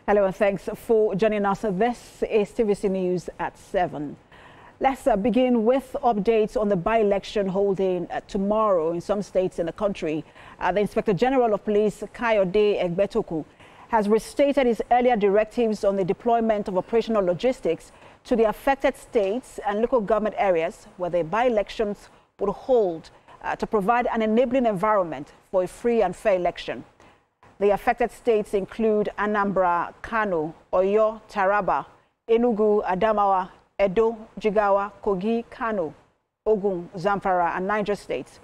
Hello and thanks for joining us. This is TVC News at 7. Let's begin with updates on the by-election holding tomorrow in some states in the country. The Inspector General of Police, Egbetokun, has restated his earlier directives on the deployment of operational logistics to the affected states and local government areas where the by-elections would hold to provide an enabling environment for a free and fair election. The affected states include Anambra, Kano, Oyo, Taraba, Enugu, Adamawa, Edo, Jigawa, Kogi, Kano, Ogun, Zamfara, and Niger states.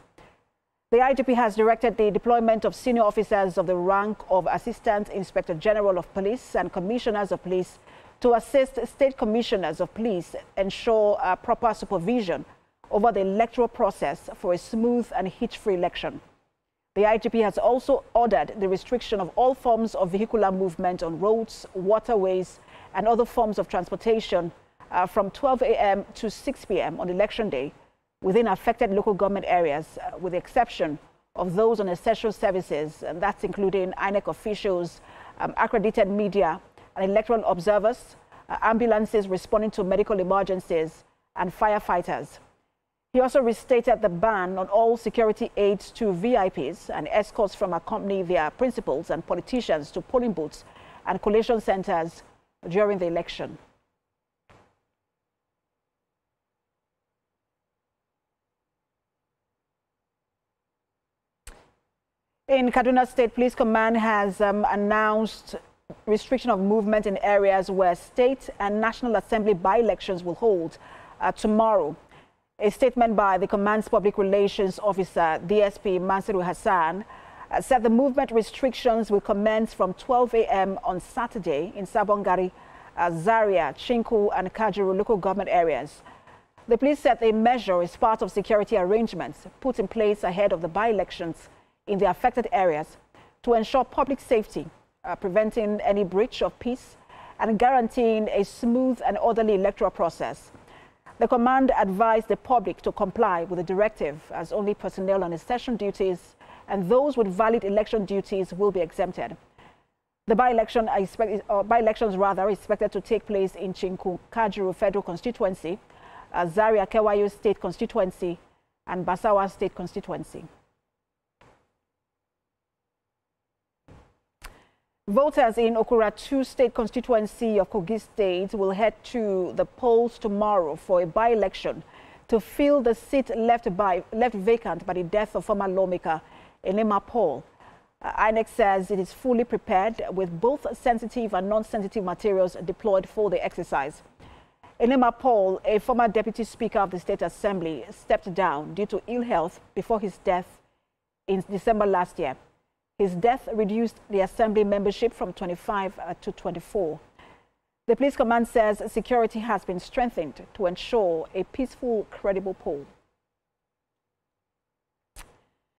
The IGP has directed the deployment of senior officers of the rank of Assistant Inspector General of Police and Commissioners of Police to assist state commissioners of police ensure proper supervision over the electoral process for a smooth and hitch-free election. The IGP has also ordered the restriction of all forms of vehicular movement on roads, waterways, and other forms of transportation from 12 a.m. to 6 p.m. on Election Day within affected local government areas, with the exception of those on essential services, and that's including INEC officials, accredited media, and electoral observers, ambulances responding to medical emergencies, and firefighters. He also restated the ban on all security aids to VIPs and escorts from accompany their principals and politicians to polling booths and collation centers during the election. In Kaduna State, Police Command has announced restriction of movement in areas where state and National Assembly by-elections will hold tomorrow. A statement by the command's public relations officer, DSP Mansiru Hassan, said the movement restrictions will commence from 12 a.m. on Saturday in Sabongari, Zaria, Chinku, and Kajuru local government areas. The police said the measure is part of security arrangements put in place ahead of the by-elections in the affected areas to ensure public safety, preventing any breach of peace, and guaranteeing a smooth and orderly electoral process. The command advised the public to comply with the directive, as only personnel on essential duties and those with valid election duties will be exempted. The by-elections are expected to take place in Chinku, Kajuru Federal Constituency, Zaria Kewayo State Constituency, and Basawa State Constituency. Voters in Okura 2 State Constituency of Kogi State will head to the polls tomorrow for a by-election to fill the seat left vacant by the death of former lawmaker Enema Paul. INEC says it is fully prepared with both sensitive and non-sensitive materials deployed for the exercise. Enema Paul, a former Deputy Speaker of the State Assembly, stepped down due to ill health before his death in December last year. His death reduced the Assembly membership from 25 to 24. The police command says security has been strengthened to ensure a peaceful, credible poll.